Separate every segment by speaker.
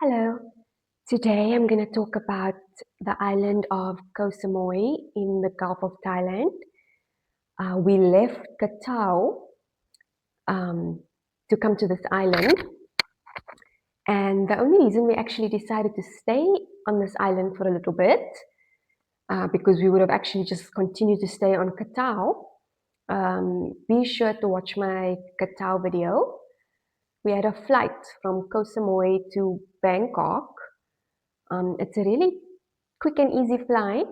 Speaker 1: Hello. Today I'm going to talk about the island of Koh Samui in the Gulf of Thailand. We left Koh to come to this island, and the only reason we actually decided to stay on this island for a little bit, because we would have actually just continued to stay on Koh. Be sure to watch my Koh video. We had a flight from Koh Samui to Bangkok. It's a really quick and easy flight,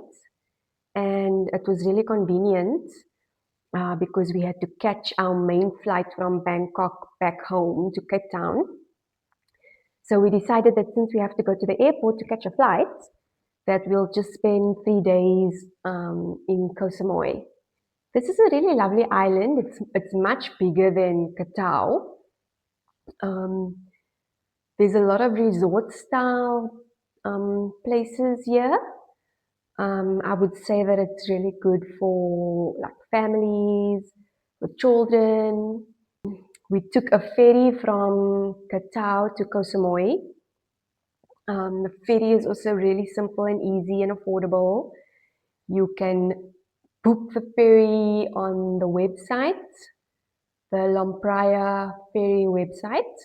Speaker 1: and it was really convenient because we had to catch our main flight from Bangkok back home to Cape Town. So we decided that since we have to go to the airport to catch a flight, that we'll just spend 3 days in Koh Samui. This is a really lovely island. It's much bigger than Koh. Um, there's a lot of resort style places here. I would say that it's really good for like families with children. We took a ferry from Koh to Koh Samui. The ferry is also really simple and easy and affordable. You can book the ferry on the website, the Lomprayah ferry website.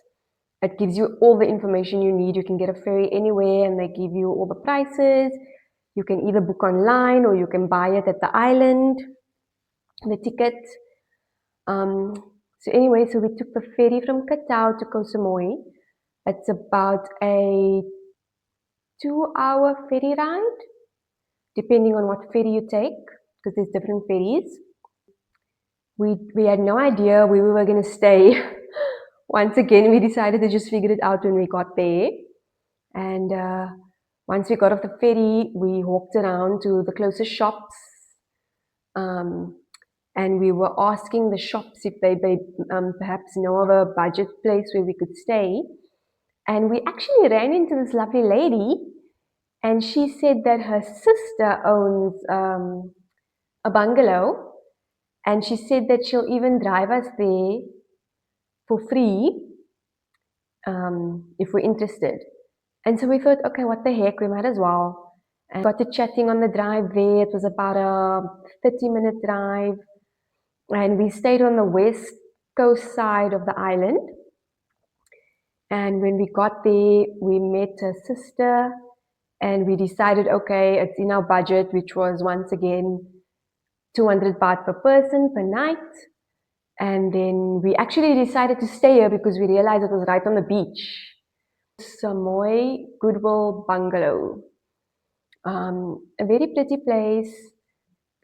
Speaker 1: It gives you all the information you need. You can get a ferry anywhere and they give you all the prices. You can either book online or you can buy it at the island, the ticket. So anyway, so we took the ferry from Koh to Koh Samui. It's about a 2-hour ferry ride, depending on what ferry you take, because there's different ferries. We had no idea where we were going to stay. Once again, we decided to just figure it out when we got there. And once we got off the ferry, we walked around to the closest shops. And we were asking the shops if they perhaps know of a budget place where we could stay. And we actually ran into this lovely lady, and she said that her sister owns a bungalow, and she said that she'll even drive us there for free if we're interested. And so we thought, okay, what the heck, we might as well. And got to chatting on the drive there. It was about a 30-minute drive. And we stayed on the west coast side of the island. And when we got there, we met a sister and we decided, okay, it's in our budget, which was once again 200 baht per person per night. And then we actually decided to stay here because we realized it was right on the beach. Samui Goodwill Bungalow. A very pretty place.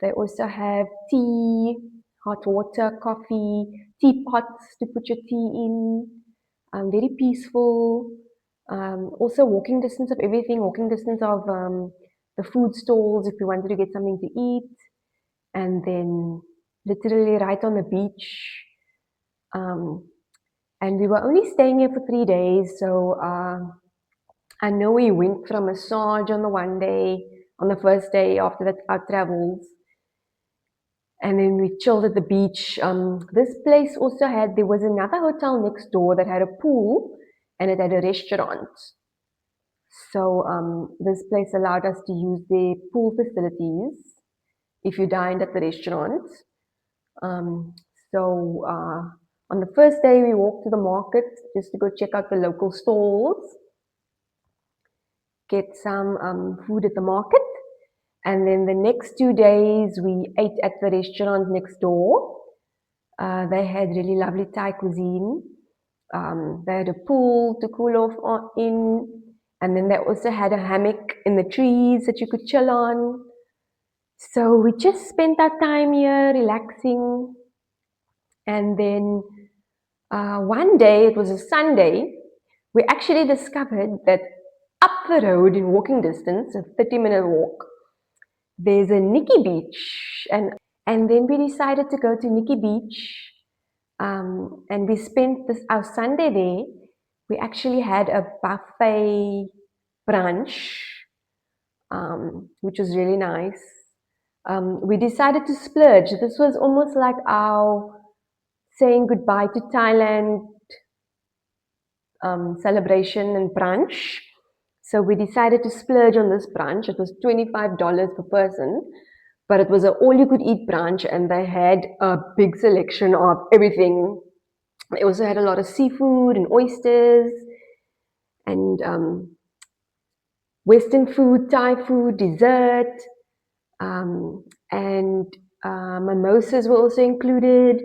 Speaker 1: They also have tea, hot water, coffee, teapots to put your tea in. Very peaceful. Also walking distance of everything, walking distance of the food stalls if you wanted to get something to eat. And then literally right on the beach. And we were only staying here for 3 days. So I know we went for a massage on the one day, on the first day after our travels. And then we chilled at the beach. This place also there was another hotel next door that had a pool and it had a restaurant. So this place allowed us to use their pool facilities if you dined at the restaurant. So on the first day, we walked to the market just to go check out the local stalls, get some food at the market. And then the next 2 days, we ate at the restaurant next door. They had really lovely Thai cuisine. They had a pool to cool off in. And then they also had a hammock in the trees that you could chill on. So we just spent our time here relaxing. And then one day, it was a Sunday, we actually discovered that up the road in walking distance, a 30-minute walk, there's a Nikki Beach. And then we decided to go to Nikki Beach. And we spent our Sunday there. We actually had a buffet brunch, which was really nice. We decided to splurge. This was almost like our saying goodbye to Thailand celebration and brunch. So we decided to splurge on this brunch. It was $25 per person, but it was an all-you-could-eat brunch, and they had a big selection of everything. They also had a lot of seafood and oysters and Western food, Thai food, dessert, and mimosas were also included.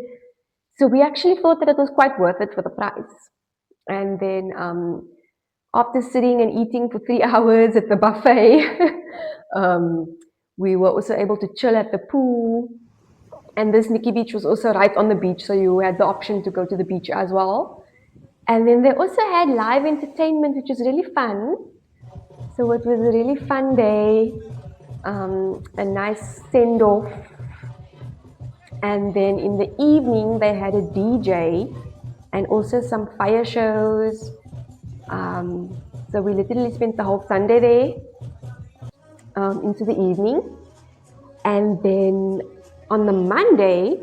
Speaker 1: So we actually thought that it was quite worth it for the price. And then after sitting and eating for 3 hours at the buffet, we were also able to chill at the pool. And this Nikki Beach was also right on the beach, so you had the option to go to the beach as well. And then they also had live entertainment, which was really fun. So it was a really fun day, a nice send off. And then in the evening, they had a DJ and also some fire shows. So we literally spent the whole Sunday there into the evening. And then on the Monday,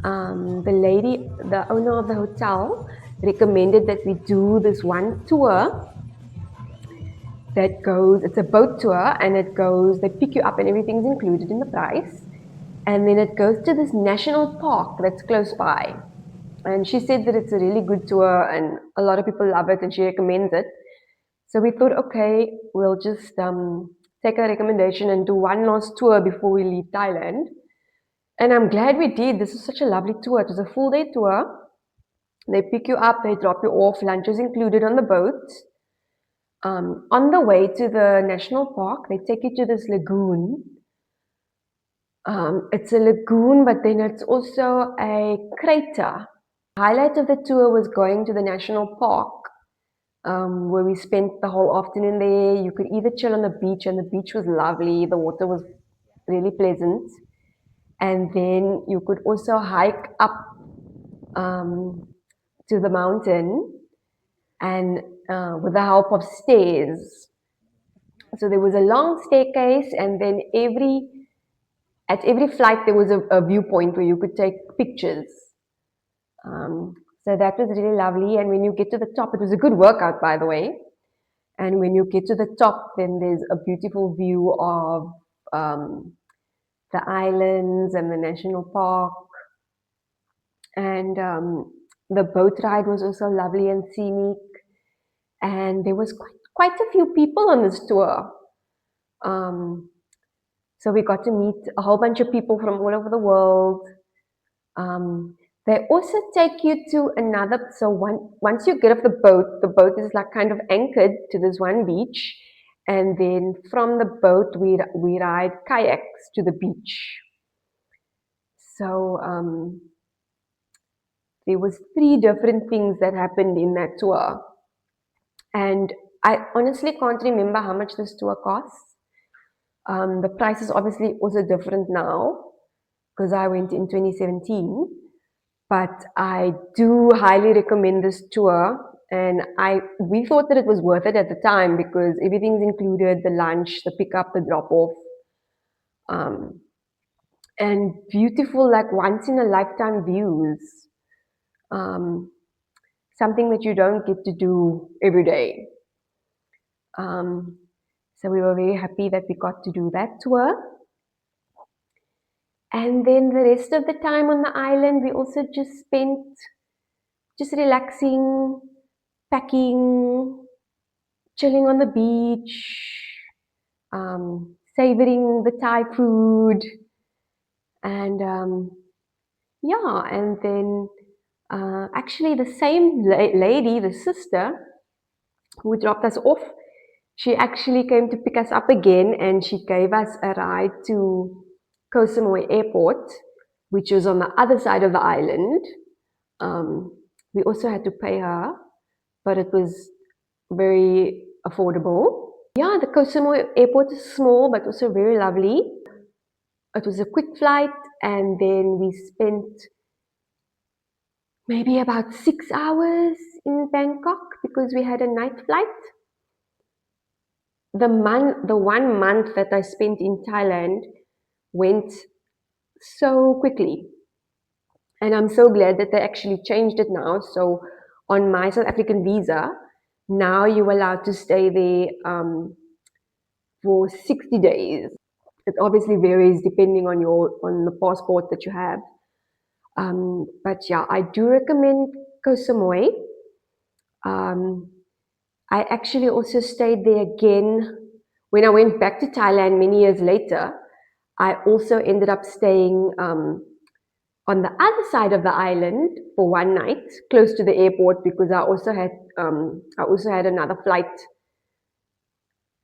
Speaker 1: the owner of the hotel, recommended that we do this one tour that goes, it's a boat tour, and it goes, they pick you up and everything's included in the price. And then it goes to this national park that's close by. And she said that it's a really good tour and a lot of people love it and she recommends it. So we thought, okay, we'll just take her recommendation and do one last tour before we leave Thailand. And I'm glad we did. This was such a lovely tour. It was a full day tour. They pick you up, they drop you off, lunch is included on the boat. On the way to the national park, they take you to this lagoon. It's a lagoon, but then it's also a crater. The highlight of the tour was going to the national park, where we spent the whole afternoon there. You could either chill on the beach, and the beach was lovely. The water was really pleasant. And then you could also hike up to the mountain and with the help of stairs. So there was a long staircase, and then at every flight there was a viewpoint where you could take pictures. So that was really lovely. And when you get to the top, it was a good workout, by the way. And when you get to the top, then there's a beautiful view of the islands and the national park. And the boat ride was also lovely and scenic. And there was quite a few people on this tour. So we got to meet a whole bunch of people from all over the world. They also take you to another, so once you get off the boat is like kind of anchored to this one beach. And then from the boat, we ride kayaks to the beach. So there was 3 different things that happened in that tour. And I honestly can't remember how much this tour costs. The price is obviously also different now because I went in 2017. But I do highly recommend this tour, and we thought that it was worth it at the time because everything's included: the lunch, the pickup, the drop off, and beautiful, like once in a lifetime views. Something that you don't get to do every day. So we were very happy that we got to do that tour. And then the rest of the time on the island, we also just spent just relaxing, packing, chilling on the beach, savoring the Thai food, and yeah, and then actually the same lady, the sister who dropped us off, she actually came to pick us up again, and she gave us a ride to Koh Samui airport, which was on the other side of the island. We also had to pay her, but it was very affordable. Yeah, the Koh Samui airport is small, but also very lovely. It was a quick flight, and then we spent maybe about 6 hours in Bangkok because we had a night flight. The 1 month that I spent in Thailand went so quickly. And I'm so glad that they actually changed it now. So on my South African visa, Now you're allowed to stay there for 60 days. It obviously varies depending on the passport that you have. But yeah, I do recommend Koh Samui. Um, I actually also stayed there again when I went back to Thailand many years later. I also ended up staying on the other side of the island for one night, close to the airport, because I also had another flight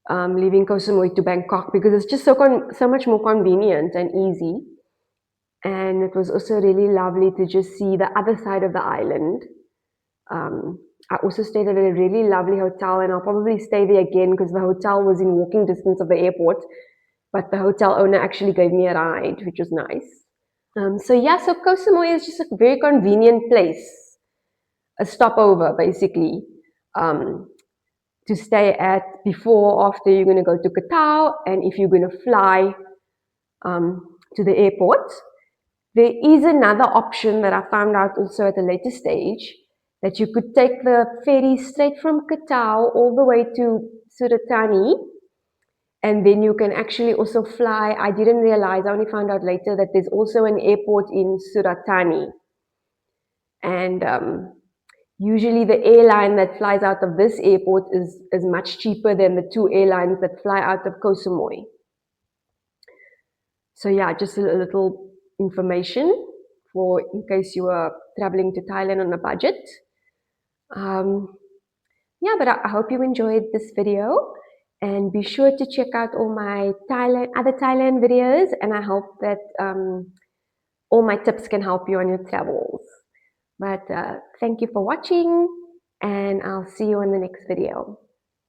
Speaker 1: leaving Koh Samui to Bangkok, because it's just so much more convenient and easy. And it was also really lovely to just see the other side of the island. I also stayed at a really lovely hotel, and I'll probably stay there again because the hotel was in walking distance of the airport. But the hotel owner actually gave me a ride, which was nice. So yeah, so Koh Samui is just a very convenient place, a stopover basically, um, to stay at before, after you're going to go to Koh, and if you're going to fly to the airport. There is another option that I found out also at a later stage, that you could take the ferry straight from Koh all the way to Suratani, and then you can actually also fly. I didn't realize, I only found out later that there's also an airport in Suratani. And usually the airline that flies out of this airport is much cheaper than the two airlines that fly out of Koh Samui. So yeah, just a little information for in case you are traveling to Thailand on a budget. Yeah, but I hope you enjoyed this video, and be sure to check out all my other Thailand videos, and I hope that all my tips can help you on your travels. But thank you for watching, and I'll see you in the next video.